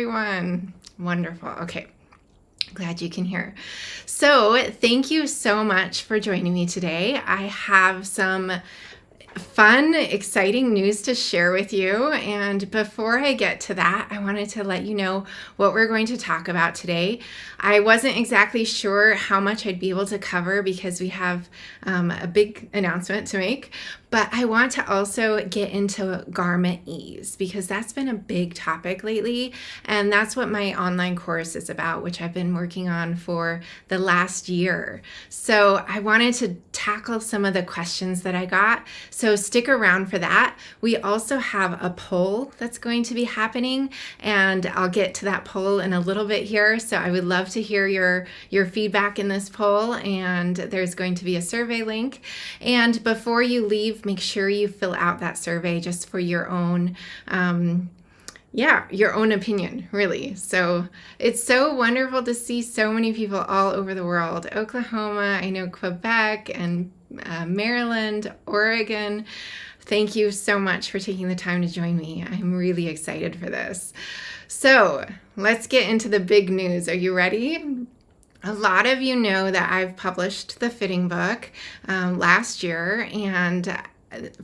Everyone. Wonderful. Okay. Glad you can hear. So thank you so much for joining me today. I have some fun, exciting news to share with you. And before I get to that, I wanted to let you know what we're going to talk about today. I wasn't exactly sure how much I'd be able to cover because we have a big announcement to make, but I want to also get into garment ease because that's been a big topic lately. And that's what my online course is about, which I've been working on for the last year. So I wanted to tackle some of the questions that I got. So stick around for that. We also have a poll that's going to be happening, and I'll get to that poll in a little bit here. So I would love to hear your feedback in this poll, and there's going to be a survey link. And before you leave, make sure you fill out that survey just for your own your own opinion, really. So it's so wonderful to see so many people all over the world. Oklahoma, I know Quebec and Maryland, Oregon. Thank you so much for taking the time to join me. I'm really excited for this. So let's get into the big news. Are you ready? A lot of you know that I've published the fitting book last year, and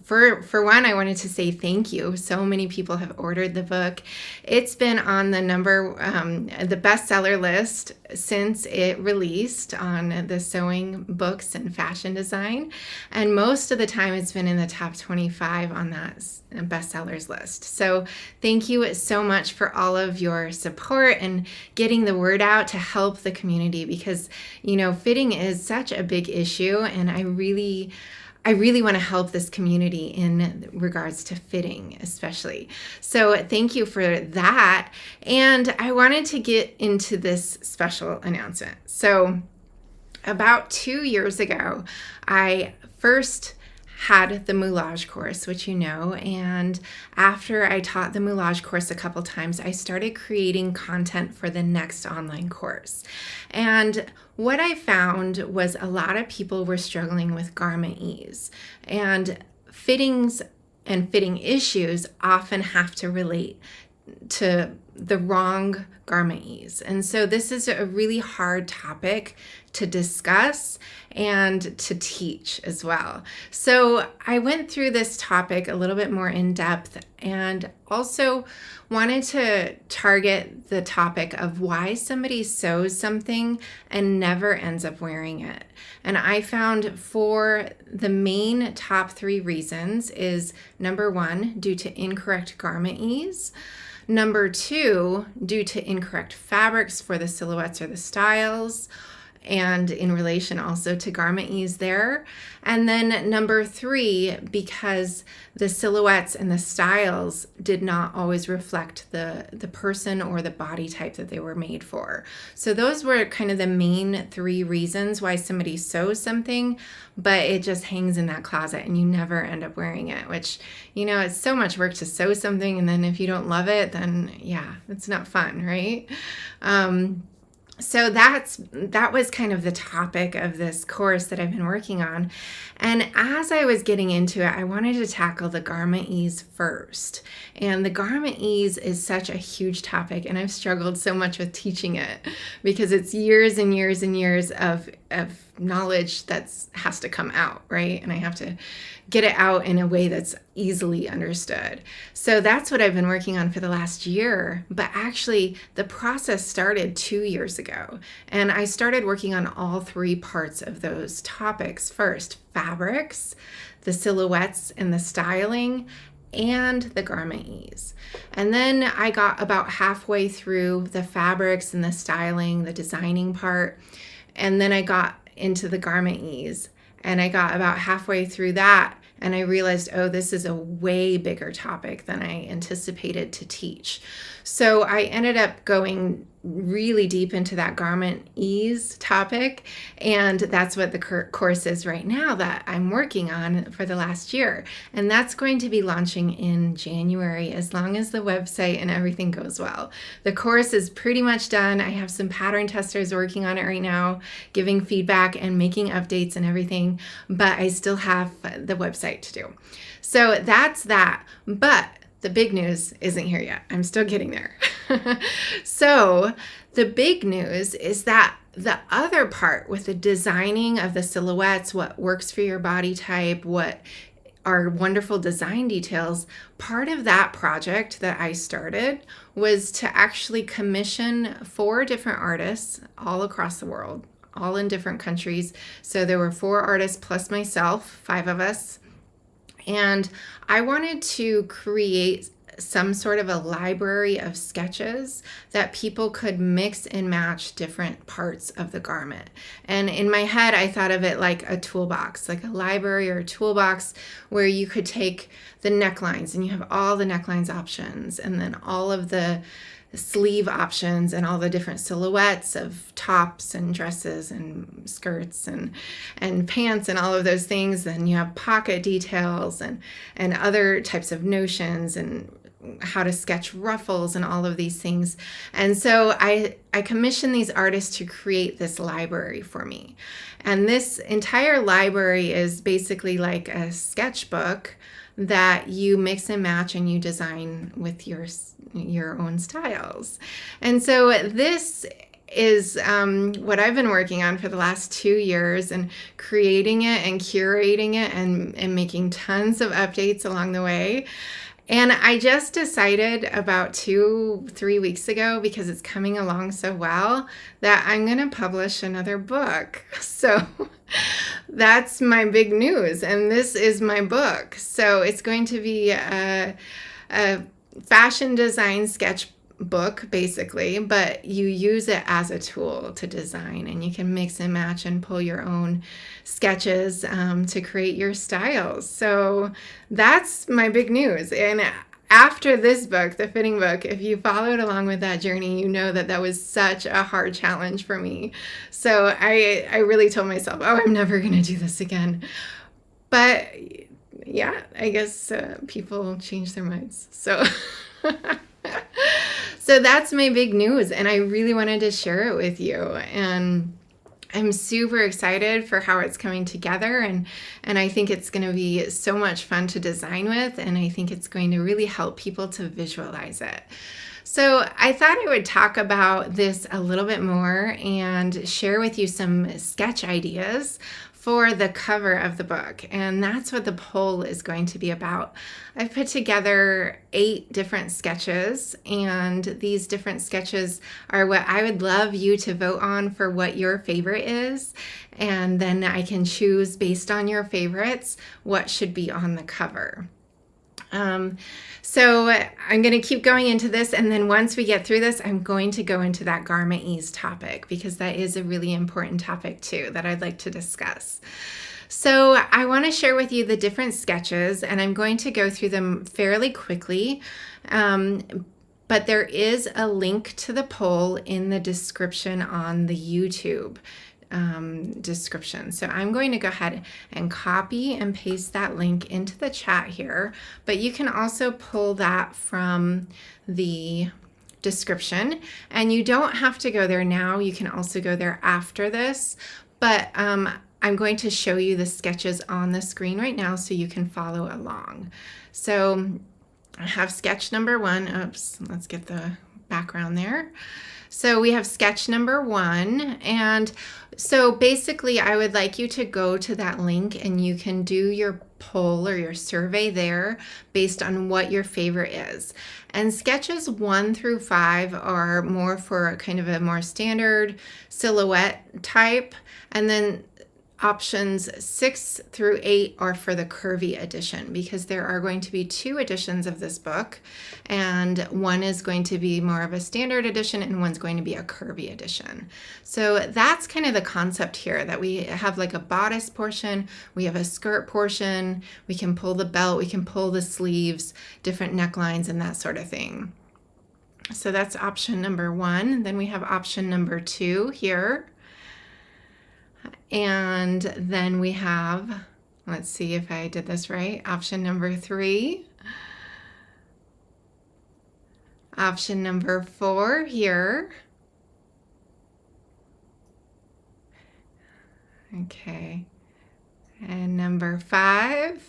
for one, I wanted to say thank you. So many people have ordered the book. It's been on the the bestseller list since it released on the sewing books and fashion design. And most of the time it's been in the top 25 on that bestsellers list. So thank you so much for all of your support and getting the word out to help the community because, fitting is such a big issue, and I really want to help this community in regards to fitting, especially. So thank you for that. And I wanted to get into this special announcement. So about 2 years ago, I first had the moulage course, which and after I taught the moulage course a couple times, I started creating content for the next online course. And what I found was a lot of people were struggling with garment ease, and fittings and fitting issues often have to relate to the wrong garment ease. And so this is a really hard topic to discuss and to teach as well. So I went through this topic a little bit more in depth and also wanted to target the topic of why somebody sews something and never ends up wearing it. And I found for the main top 3 reasons is number 1, due to incorrect garment ease. Number 2, due to incorrect fabrics for the silhouettes or the styles, and in relation also to garment ease there. And then number 3, because the silhouettes and the styles did not always reflect the person or the body type that they were made for. So those were kind of the main 3 reasons why somebody sews something, but it just hangs in that closet and you never end up wearing it, which, it's so much work to sew something, and then if you don't love it, then it's not fun, right? So that was kind of the topic of this course that I've been working on. And as I was getting into it, I wanted to tackle the garment ease first. And the garment ease is such a huge topic, and I've struggled so much with teaching it because it's years and years and years of knowledge that has to come out, right? And I have to get it out in a way that's easily understood. So that's what I've been working on for the last year. But actually, the process started 2 years ago. And I started working on all 3 parts of those topics first: fabrics, the silhouettes and the styling, and the garment ease. And then I got about halfway through the fabrics and the styling, the designing part. And then I got into the garment ease, and I got about halfway through that, and I realized, this is a way bigger topic than I anticipated to teach. So I ended up going really deep into that garment ease topic, and that's what the course is right now that I'm working on for the last year. And that's going to be launching in January as long as the website and everything goes well. The course is pretty much done. I have some pattern testers working on it right now, giving feedback and making updates and everything, but I still have the website to do. So that's that. But the big news isn't here yet. I'm still getting there. So the big news is that the other part with the designing of the silhouettes, what works for your body type, what are wonderful design details, part of that project that I started was to actually commission 4 different artists all across the world, all in different countries. So there were 4 artists plus myself, 5 of us. And I wanted to create some sort of a library of sketches that people could mix and match different parts of the garment. And in my head, I thought of it like a toolbox, like a library or a toolbox where you could take the necklines and you have all the necklines options, and then all of the sleeve options and all the different silhouettes of tops and dresses and skirts and pants and all of those things. Then you have pocket details and other types of notions and how to sketch ruffles and all of these things. And so I commissioned these artists to create this library for me. And this entire library is basically like a sketchbook that you mix and match and you design with your own styles. And so this is what I've been working on for the last 2 years, and creating it and curating it and making tons of updates along the way. And I just decided about 2-3 weeks ago, because it's coming along so well, that I'm going to publish another book. So that's my big news. And this is my book. So it's going to be a fashion design sketch book, basically, but you use it as a tool to design, and you can mix and match and pull your own sketches to create your styles. So that's my big news. And after this book, the fitting book, if you followed along with that journey, you know that was such a hard challenge for me. So I really told myself, oh, I'm never going to do this again. But yeah, I guess people change their minds. So so that's my big news, and I really wanted to share it with you. And I'm super excited for how it's coming together, and I think it's going to be so much fun to design with, and I think it's going to really help people to visualize it. So I thought I would talk about this a little bit more and share with you some sketch ideas for the cover of the book. And that's what the poll is going to be about. I've put together 8 different sketches, and these different sketches are what I would love you to vote on for what your favorite is. And then I can choose based on your favorites what should be on the cover. So I'm going to keep going into this, and then once we get through this, I'm going to go into that garment ease topic, because that is a really important topic too that I'd like to discuss. So I want to share with you the different sketches, and I'm going to go through them fairly quickly. But there is a link to the poll in the description on the YouTube description. So I'm going to go ahead and copy and paste that link into the chat here, but you can also pull that from the description, and you don't have to go there now. You can also go there after this, but I'm going to show you the sketches on the screen right now so you can follow along. So I have sketch number 1. Oops, let's get the background there. So we have sketch number 1, and so basically I would like you to go to that link, and you can do your poll or your survey there based on what your favorite is. And sketches 1 through 5 are more for kind of a more standard silhouette type, and then options 6 through 8 are for the curvy edition, because there are going to be 2 editions of this book, and one is going to be more of a standard edition and one's going to be a curvy edition. So that's kind of the concept here, that we have like a bodice portion, we have a skirt portion, we can pull the belt, we can pull the sleeves, different necklines and that sort of thing. So that's option number 1. Then we have option number 2 here. And then we have, let's see if I did this right, option number 3. Option number 4 here. Okay. And number 5.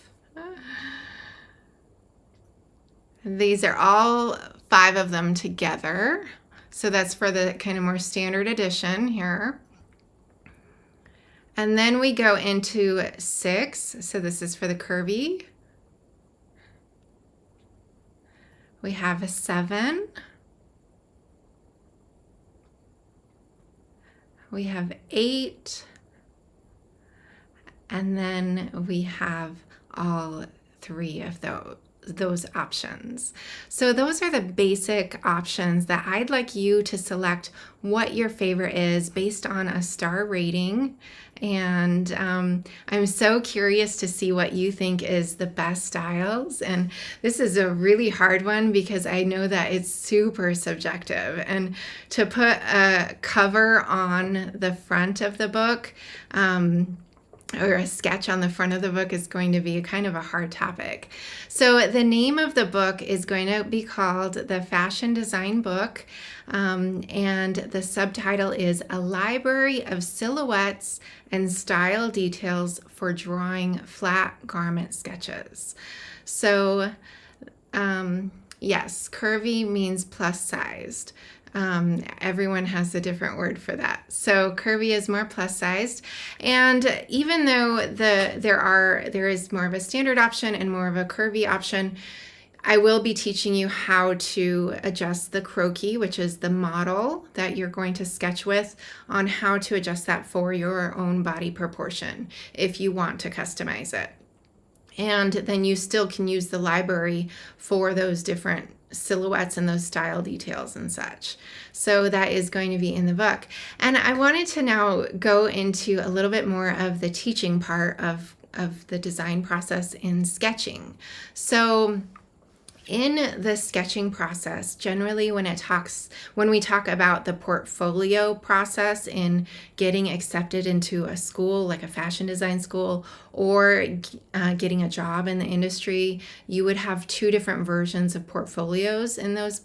These are all 5 of them together. So that's for the kind of more standard edition here. And then we go into 6. So this is for the curvy. We have a 7. We have 8. And then we have all 3 of those options. So those are the basic options that I'd like you to select what your favorite is based on a star rating. And I'm so curious to see what you think is the best styles. And this is a really hard one because I know that it's super subjective. And to put a cover on the front of the book, or a sketch on the front of the book is going to be kind of a hard topic. So the name of the book is going to be called The Fashion Design Book, and the subtitle is A Library of Silhouettes and Style Details for Drawing Flat Garment Sketches. So yes, curvy means plus sized. Everyone has a different word for that. So curvy is more plus sized. And even though there is more of a standard option and more of a curvy option, I will be teaching you how to adjust the croquis, which is the model that you're going to sketch with, on how to adjust that for your own body proportion if you want to customize it. And then you still can use the library for those different silhouettes and those style details and such. So that is going to be in the book. And I wanted to now go into a little bit more of the teaching part of the design process in sketching. So in the sketching process, generally when we talk about the portfolio process in getting accepted into a school like a fashion design school or getting a job in the industry, you would have 2 different versions of portfolios in those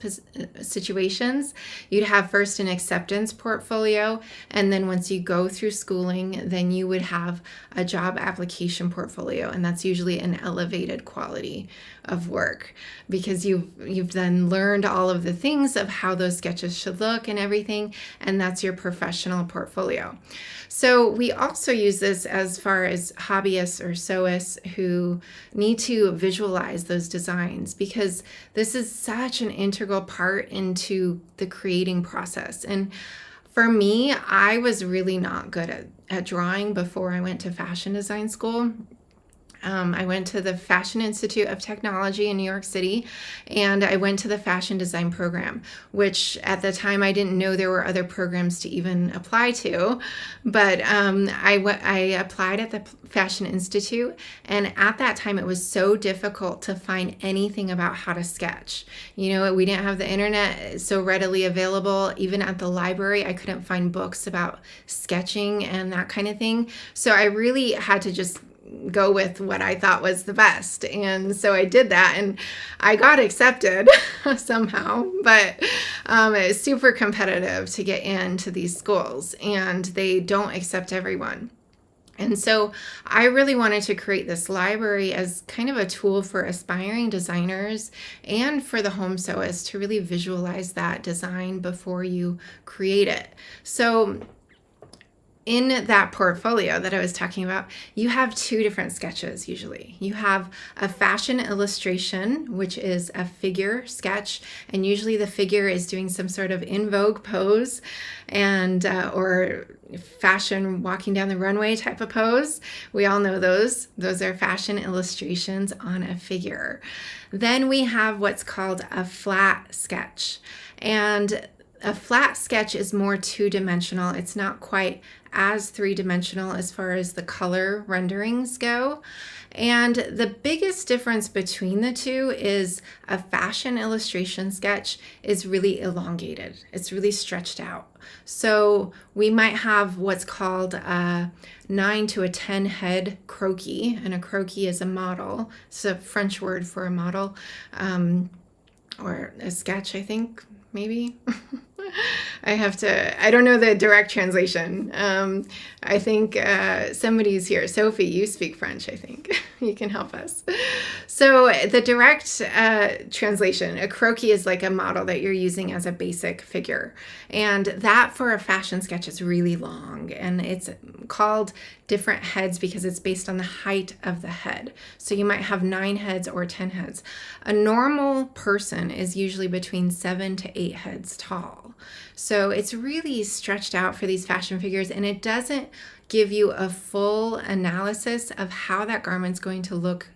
situations. You'd have first an acceptance portfolio, and then once you go through schooling, then you would have a job application portfolio, and that's usually an elevated quality of work because you've then learned all of the things of how those sketches should look and everything, and that's your professional portfolio. So we also use this as far as hobbyists or sewists who need to visualize those designs, because this is such an integral part into the creating process. And for me, I was really not good at drawing before I went to fashion design school. I went to the Fashion Institute of Technology in New York City, and I went to the fashion design program, which at the time I didn't know there were other programs to even apply to, but I applied at the Fashion Institute, and at that time it was so difficult to find anything about how to sketch. You know, we didn't have the internet so readily available. Even at the library, I couldn't find books about sketching and that kind of thing. So I really had to just go with what I thought was the best. And so I did that, and I got accepted somehow, but it was super competitive to get into these schools, and they don't accept everyone. And so I really wanted to create this library as kind of a tool for aspiring designers and for the home sewist to really visualize that design before you create it. So in that portfolio that I was talking about, you have 2 different sketches usually. You have a fashion illustration, which is a figure sketch, and usually the figure is doing some sort of in vogue pose and or fashion walking down the runway type of pose. We all know those. Those are fashion illustrations on a figure. Then we have what's called a flat sketch. And a flat sketch is more 2-dimensional. It's not quite as 3-dimensional as far as the color renderings go. And the biggest difference between the 2 is a fashion illustration sketch is really elongated. It's really stretched out. So we might have what's called a 9 to a 10 head croquis, and a croquis is a model. It's a French word for a model, or a sketch, I think, maybe. I don't know the direct translation. I think somebody's here. Sophie, you speak French, I think. You can help us. So the direct translation, a croquis is like a model that you're using as a basic figure. And that for a fashion sketch is really long. And it's called different heads because it's based on the height of the head. So you might have 9 heads or 10 heads. A normal person is usually between 7 to 8 heads tall. So it's really stretched out for these fashion figures, and it doesn't give you a full analysis of how that garment's going to look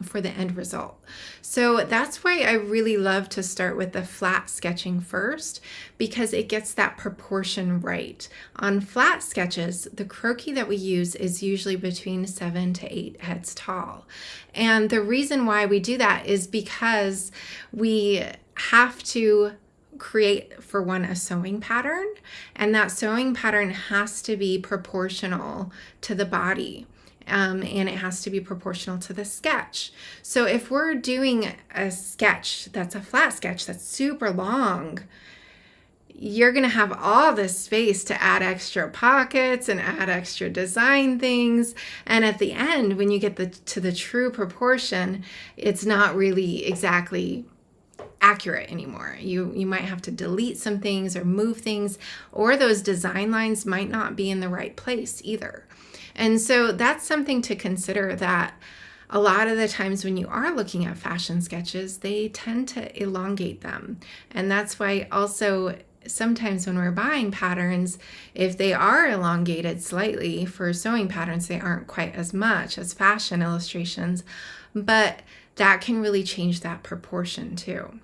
for the end result. So that's why I really love to start with the flat sketching first, because it gets that proportion right. On flat sketches, the croquis that we use is usually between 7 to 8 heads tall. And the reason why we do that is because we have to create, for one, a sewing pattern, and that sewing pattern has to be proportional to the body. And it has to be proportional to the sketch. So if we're doing a sketch that's a flat sketch that's super long, you're going to have all this space to add extra pockets and add extra design things. And at the end, when you get to the true proportion, it's not really exactly accurate anymore. You might have to delete some things or move things, or those design lines might not be in the right place either. And so that's something to consider, that a lot of the times when you are looking at fashion sketches, they tend to elongate them. And that's why also sometimes when we're buying patterns, if they are elongated slightly for sewing patterns, they aren't quite as much as fashion illustrations, but that can really change that proportion too.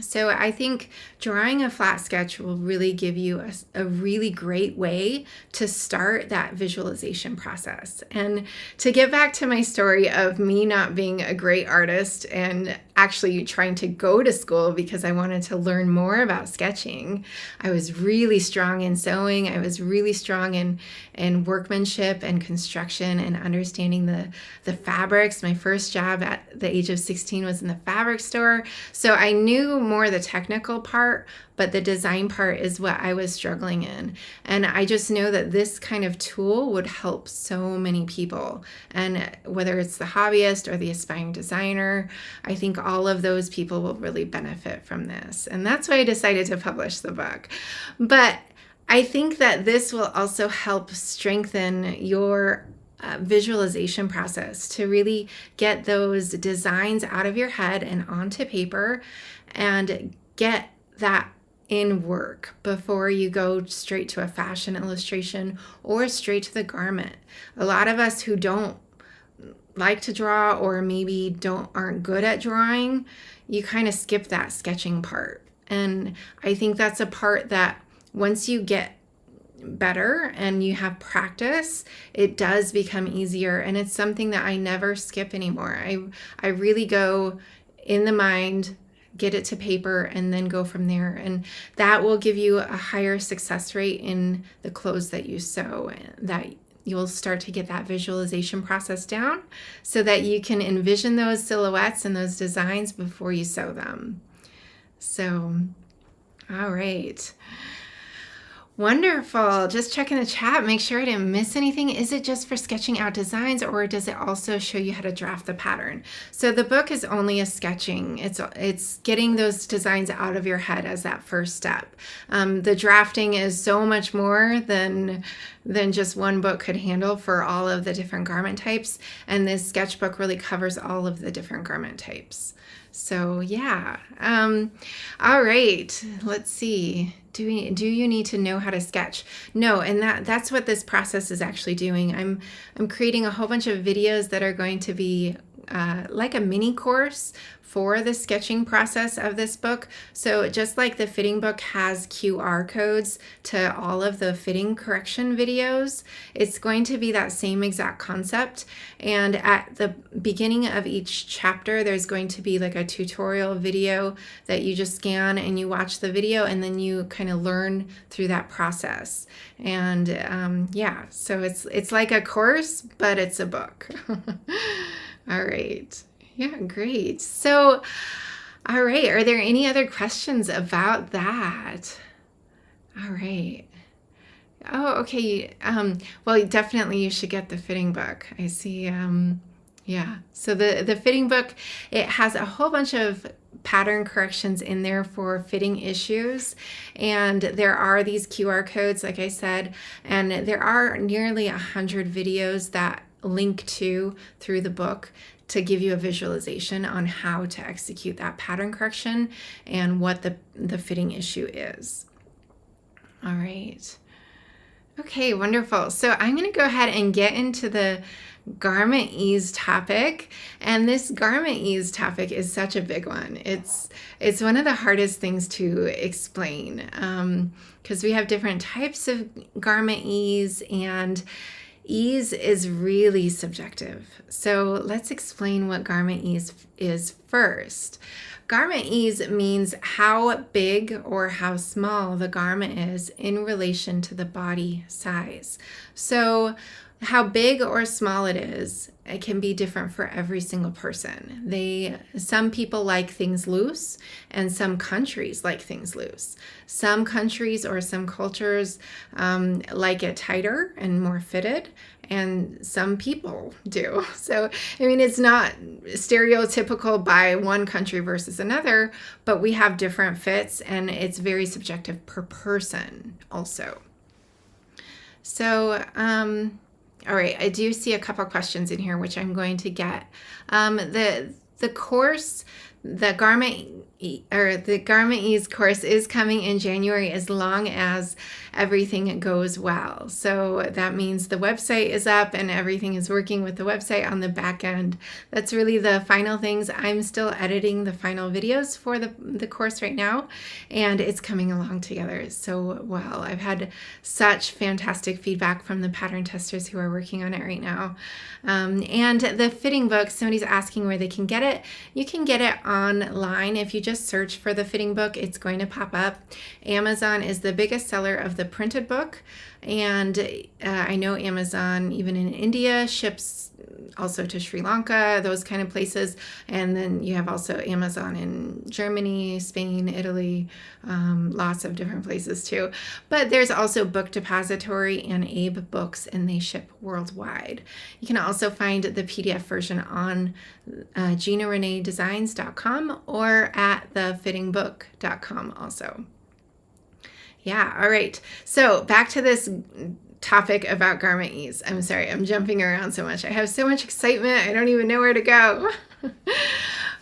So I think drawing a flat sketch will really give you a really great way to start that visualization process. And to get back to my story of me not being a great artist and actually trying to go to school because I wanted to learn more about sketching, I was really strong in sewing. I was really strong in workmanship and construction and understanding the fabrics. My first job at the age of 16 was in the fabric store. So I knew more the technical part, but the design part is what I was struggling in. And I just know that this kind of tool would help so many people. And whether it's the hobbyist or the aspiring designer, I think all of those people will really benefit from this. And that's why I decided to publish the book. But I think that this will also help strengthen your visualization process to really get those designs out of your head and onto paper and get that in work before you go straight to a fashion illustration or straight to the garment. A lot of us who don't like to draw or maybe aren't good at drawing, you kind of skip that sketching part. And I think that's a part that once you get better and you have practice, it does become easier. And it's something that I never skip anymore. I really go in the mind, get it to paper, and then go from there. And that will give you a higher success rate in the clothes that you sew, that you'll start to get that visualization process down so that you can envision those silhouettes and those designs before you sew them. So, all right. Wonderful. Just checking the chat, make sure I didn't miss anything. Is it just for sketching out designs, or does it also show you how to draft the pattern? So the book is only a sketching. It's getting those designs out of your head as that first step. The drafting is so much more than just one book could handle for all of the different garment types. And this sketchbook really covers all of the different garment types. So yeah. All right. Let's see. Do you need to know how to sketch? No, and that's what this process is actually doing. I'm creating a whole bunch of videos that are going to be like a mini course for the sketching process of this book. So just like the fitting book has QR codes to all of the fitting correction videos, it's going to be that same exact concept. And at the beginning of each chapter, there's going to be like a tutorial video that you just scan and you watch the video, and then you kind of learn through that process. And yeah, so it's like a course, but it's a book. All right. Yeah, great. So, all right. Are there any other questions about that? All right. Oh, okay. Well, definitely you should get the fitting book. I see. Yeah. So the fitting book, it has a whole bunch of pattern corrections in there for fitting issues. And there are these QR codes, like I said, and there are nearly 100 videos that link to through the book to give you a visualization on how to execute that pattern correction and what the fitting issue is. All right. Okay, wonderful. So I'm going to go ahead and get into the garment ease topic. And this garment ease topic is such a big one. It's one of the hardest things to explain because we have different types of garment ease, and ease is really subjective. So let's explain what garment ease is first. Garment ease means how big or how small the garment is in relation to the body size. So how big or small it is, it can be different for every single person. Some people like things loose, and some countries like things loose. Some countries or some cultures like it tighter and more fitted, and some people do. So, I mean, it's not stereotypical by one country versus another, but we have different fits, and it's very subjective per person also. So, all right, I do see a couple questions in here, which I'm going to get. The course, the garment ease course is coming in January as long as everything goes well. So that means the website is up and everything is working with the website on the back end. That's really the final things. I'm still editing the final videos for the course right now, and it's coming along together so well. I've had such fantastic feedback from the pattern testers who are working on it right now. And the fitting book, somebody's asking where they can get it. You can get it online. If you just search for the fitting book, it's going to pop up. Amazon is the biggest seller of the printed book, and I know Amazon, even in India, ships also to Sri Lanka, those kind of places. And then you have also Amazon in Germany, Spain, Italy, lots of different places too. But there's also Book Depository and Abe Books, and they ship worldwide. You can also find the PDF version on GinaReneeDesigns.com or at thefittingbook.com also. Yeah, all right. So back to this topic about garment ease. I'm sorry, I'm jumping around so much. I have so much excitement, I don't even know where to go.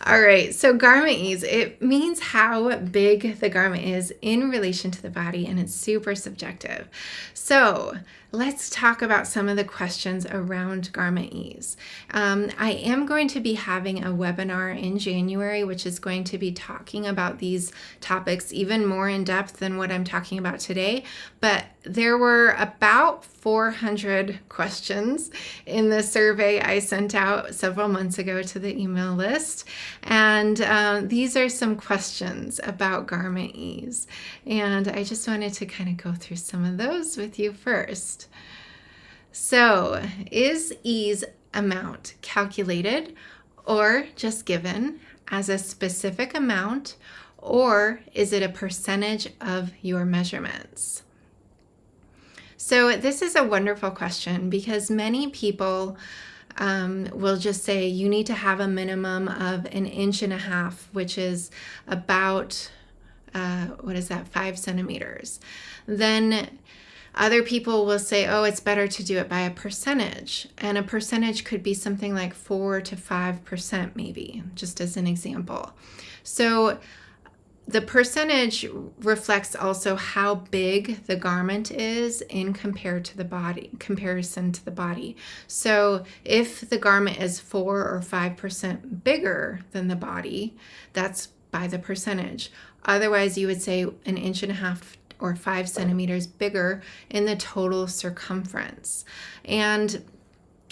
All right, so garment ease, it means how big the garment is in relation to the body, and it's super subjective. So let's talk about some of the questions around garment ease. I am going to be having a webinar in January, which is going to be talking about these topics even more in depth than what I'm talking about today. But there were about 400 questions in the survey I sent out several months ago to the email list. And these are some questions about garment ease. And I just wanted to kind of go through some of those with you first. So, is ease amount calculated or just given as a specific amount, or is it a percentage of your measurements? So this is a wonderful question because many people will just say you need to have a minimum of 1.5 inches, which is about, 5 centimeters. Then other people will say, oh, it's better to do it by a percentage. And a percentage could be something like 4 to 5% maybe, just as an example. So the percentage reflects also how big the garment is in comparison to the body. So if the garment is 4 or 5% bigger than the body, that's by the percentage. Otherwise, you would say 1.5 inches or 5 centimeters bigger in the total circumference. And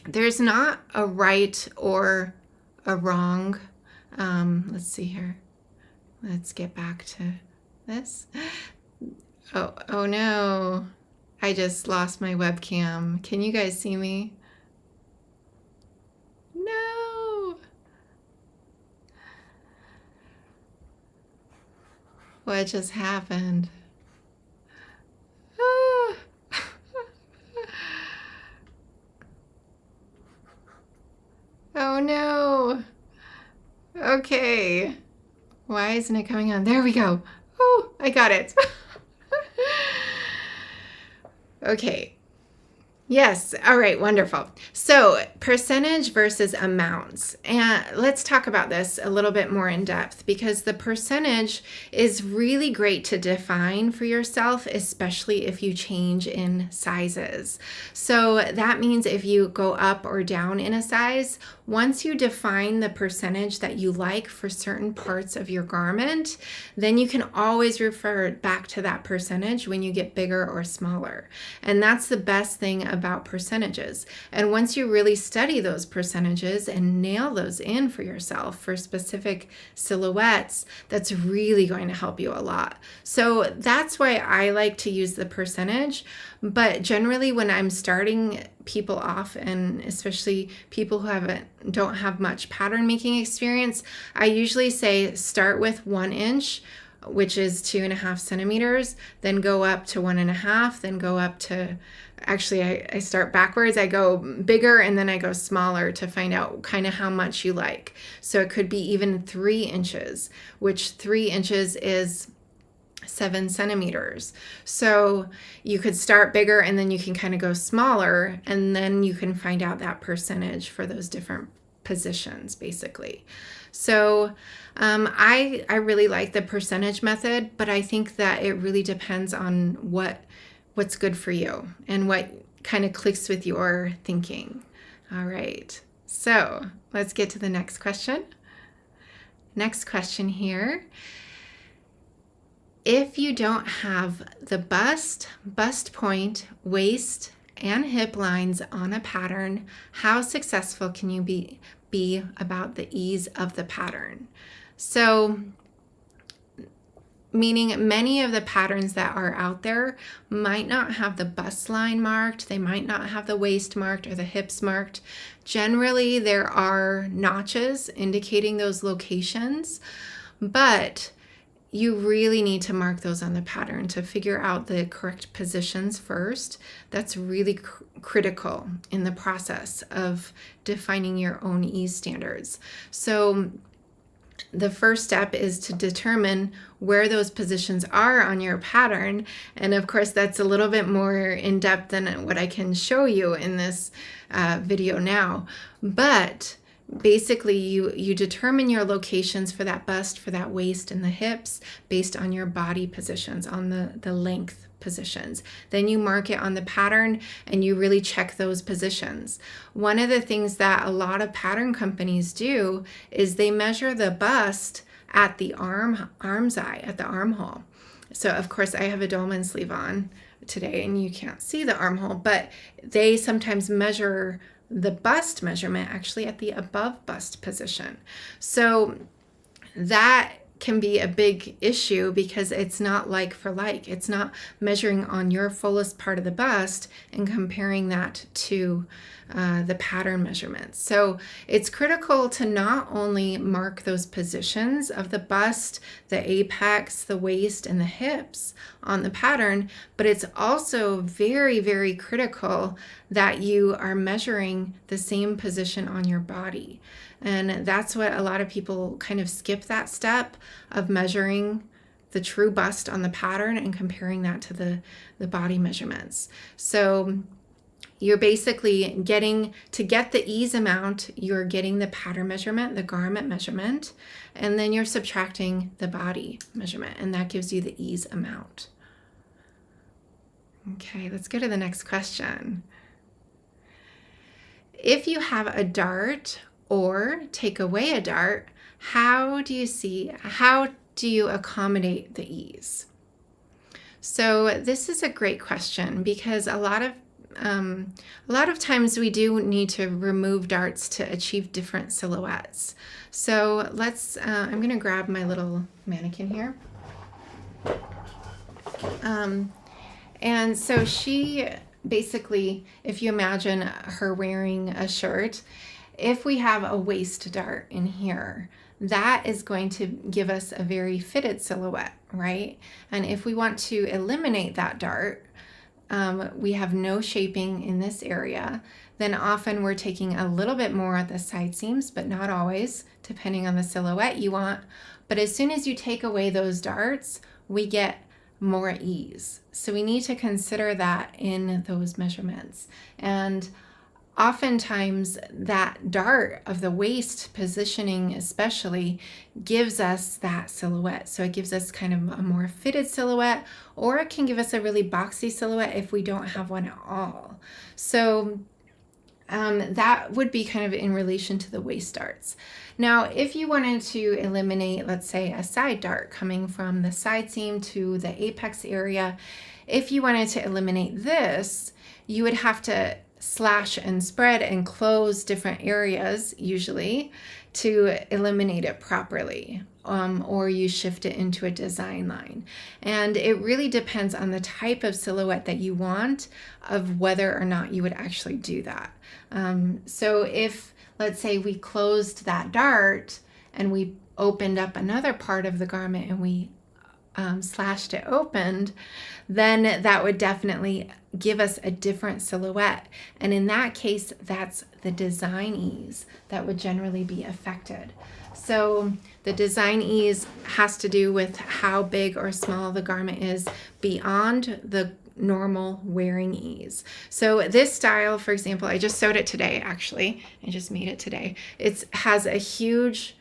there's not a right or a wrong. Let's see here. Let's get back to this. Oh no. I just lost my webcam. Can you guys see me? No. What just happened? Okay. Why isn't it coming on? There we go. Oh, I got it. Okay. Yes. All right. Wonderful. So percentage versus amounts. And let's talk about this a little bit more in depth, because the percentage is really great to define for yourself, especially if you change in sizes. So that means if you go up or down in a size, once you define the percentage that you like for certain parts of your garment, then you can always refer back to that percentage when you get bigger or smaller. And that's the best thing about percentages. And once you really study those percentages and nail those in for yourself for specific silhouettes, that's really going to help you a lot. So that's why I like to use the percentage. But generally, when I'm starting people off, and especially people who don't have much pattern making experience, I usually say start with 1 inch, which is 2.5 centimeters, then go up to 1.5, then go up to, actually I start backwards. I go bigger and then I go smaller to find out kind of how much you like. So it could be even 3 inches, which 3 inches is 7 centimeters. So you could start bigger and then you can kind of go smaller, and then you can find out that percentage for those different positions, basically. So I really like the percentage method, but I think that it really depends on what's good for you and what kind of clicks with your thinking. All right, so let's get to the next question. Next question here. If you don't have the bust point, waist, and hip lines on a pattern, how successful can you be about the ease of the pattern? So, meaning many of the patterns that are out there might not have the bust line marked, they might not have the waist marked or the hips marked. Generally, there are notches indicating those locations, but you really need to mark those on the pattern to figure out the correct positions first. That's really critical in the process of defining your own ease standards. So the first step is to determine where those positions are on your pattern. And of course, that's a little bit more in depth than what I can show you in this video now. But basically, you determine your locations for that bust, for that waist, and the hips based on your body positions, on the length positions. Then you mark it on the pattern and you really check those positions. One of the things that a lot of pattern companies do is they measure the bust at the arm's eye, at the armhole. So of course I have a dolman sleeve on today and you can't see the armhole, but they sometimes measure the bust measurement actually at the above bust position. So that can be a big issue because it's not like for like. It's not measuring on your fullest part of the bust and comparing that to the pattern measurements. So it's critical to not only mark those positions of the bust, the apex, the waist, and the hips on the pattern, but it's also very, very critical that you are measuring the same position on your body. And that's what a lot of people kind of skip, that step of measuring the true bust on the pattern and comparing that to the body measurements. So you're basically to get the ease amount, you're getting the pattern measurement, the garment measurement, and then you're subtracting the body measurement, and that gives you the ease amount. Okay, let's go to the next question. If you have a dart or take away a dart, how do you accommodate the ease? So this is a great question because a lot of times we do need to remove darts to achieve different silhouettes. So I'm going to grab my little mannequin here. And so she basically, if you imagine her wearing a shirt, if we have a waist dart in here, that is going to give us a very fitted silhouette, right? And if we want to eliminate that dart, we have no shaping in this area, then often we're taking a little bit more at the side seams, but not always, depending on the silhouette you want. But as soon as you take away those darts, we get more ease. So we need to consider that in those measurements. And oftentimes that dart of the waist positioning especially gives us that silhouette. So it gives us kind of a more fitted silhouette, or it can give us a really boxy silhouette if we don't have one at all. So that would be kind of in relation to the waist darts. Now, if you wanted to eliminate, let's say, a side dart coming from the side seam to the apex area, if you wanted to eliminate this, you would have to slash and spread and close different areas usually to eliminate it properly, or you shift it into a design line. And it really depends on the type of silhouette that you want of whether or not you would actually do that. So if, let's say, we closed that dart and we opened up another part of the garment and we slashed it open, then that would definitely give us a different silhouette. And in that case, that's the design ease that would generally be affected. So the design ease has to do with how big or small the garment is beyond the normal wearing ease. So this style, for example, I just sewed it today, actually. I just made it today. It has a huge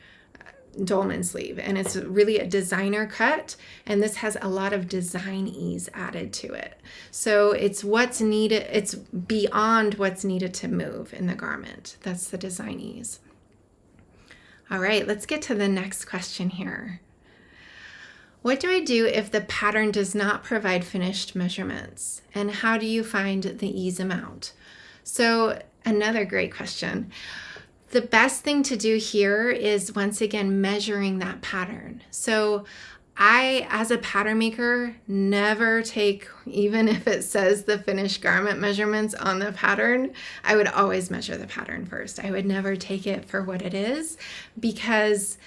dolman sleeve, and it's really a designer cut, and this has a lot of design ease added to it. So it's what's needed, it's beyond what's needed to move in the garment. That's the design ease. All right, let's get to the next question here. What do I do if the pattern does not provide finished measurements? And how do you find the ease amount? So another great question. The best thing to do here is, once again, measuring that pattern. So I, as a pattern maker, never take, even if it says the finished garment measurements on the pattern, I would always measure the pattern first. I would never take it for what it is, because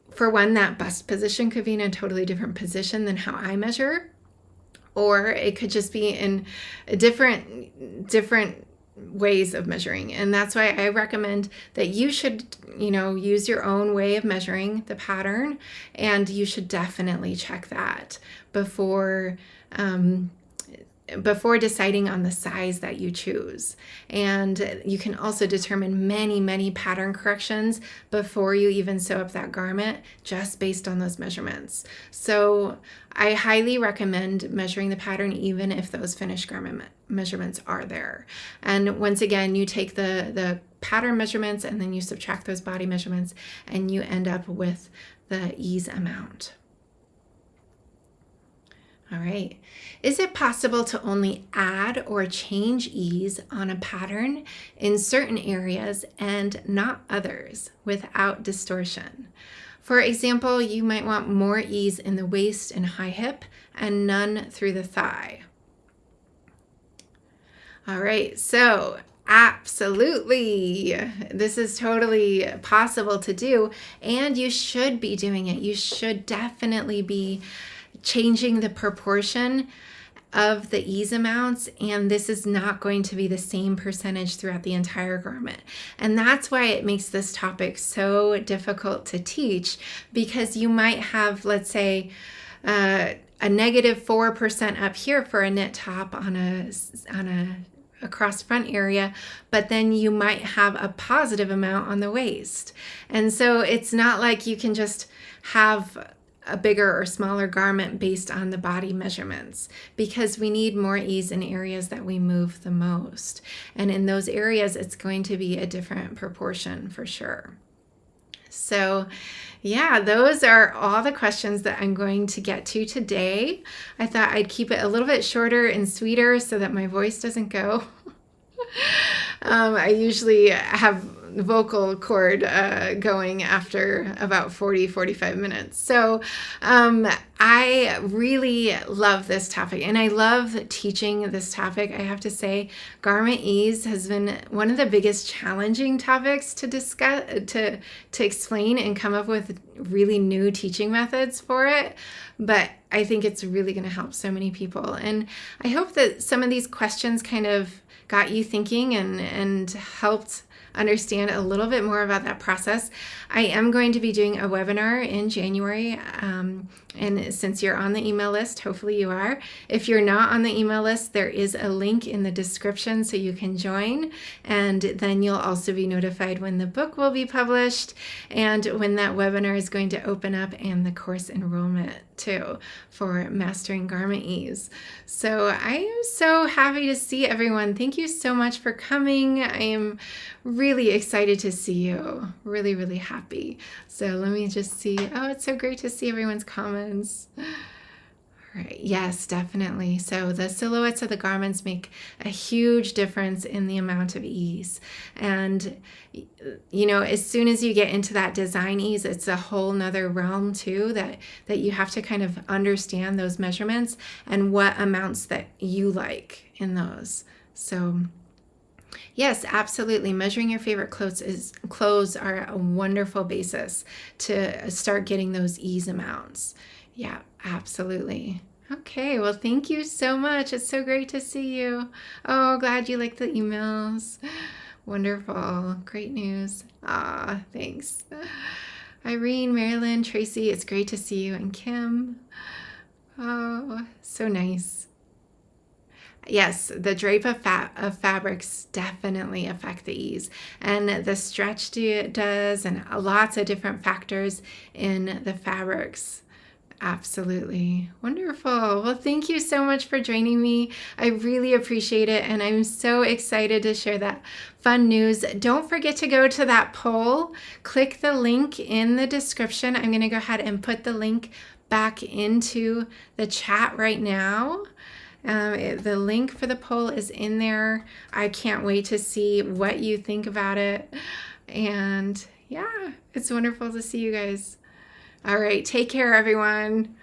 for one, that bust position could be in a totally different position than how I measure, or it could just be in a different ways of measuring. And that's why I recommend that you should, use your own way of measuring the pattern, and you should definitely check that before deciding on the size that you choose. And you can also determine many pattern corrections before you even sew up that garment, just based on those measurements. So I highly recommend measuring the pattern, even if those finished garment measurements are there. And once again, you take the pattern measurements and then you subtract those body measurements, and you end up with the ease amount. All right. Is it possible to only add or change ease on a pattern in certain areas and not others without distortion? For example, you might want more ease in the waist and high hip and none through the thigh. All right, so absolutely, this is totally possible to do, and you should be doing it. You should definitely be changing the proportion of the ease amounts, and this is not going to be the same percentage throughout the entire garment. And that's why it makes this topic so difficult to teach, because you might have, let's say, a negative 4% up here for a knit top on a cross front area, but then you might have a positive amount on the waist. And so it's not like you can just have a bigger or smaller garment based on the body measurements, because we need more ease in areas that we move the most. And in those areas, it's going to be a different proportion for sure. So yeah, those are all the questions that I'm going to get to today. I thought I'd keep it a little bit shorter and sweeter so that my voice doesn't go. I usually have vocal cord going after about 40-45 minutes. So I really love this topic, and I love teaching this topic. I have to say, garment ease has been one of the biggest challenging topics to discuss, to explain and come up with really new teaching methods for it. But I think it's really going to help so many people. And I hope that some of these questions kind of got you thinking and helped understand a little bit more about that process. I am going to be doing a webinar in January. And since you're on the email list, hopefully you are. If you're not on the email list, there is a link in the description so you can join. And then you'll also be notified when the book will be published and when that webinar is going to open up, and the course enrollment too for Mastering Garment Ease. So I am so happy to see everyone. Thank you so much for coming. I am really excited to see you. Really, really happy. So let me just see. Oh, it's so great to see everyone's comments. All right. Yes, definitely. So the silhouettes of the garments make a huge difference in the amount of ease. And, you know, as soon as you get into that design ease, it's a whole nother realm too, that you have to kind of understand those measurements and what amounts that you like in those. So yes, absolutely. Measuring your favorite clothes are a wonderful basis to start getting those ease amounts. Yeah, absolutely. Okay, well, thank you so much. It's so great to see you. Oh, glad you liked the emails. Wonderful. Great news. Ah, thanks. Irene, Marilyn, Tracy, it's great to see you. And Kim. Oh, so nice. Yes, the drape of fabrics definitely affect the ease, and the stretch does, and lots of different factors in the fabrics. Absolutely. Wonderful. Well, thank you so much for joining me. I really appreciate it, and I'm so excited to share that fun news. Don't forget to go to that poll. Click the link in the description. I'm going to go ahead and put the link back into the chat right now. The link for the poll is in there. I can't wait to see what you think about it. And yeah, it's wonderful to see you guys. All right, take care, everyone.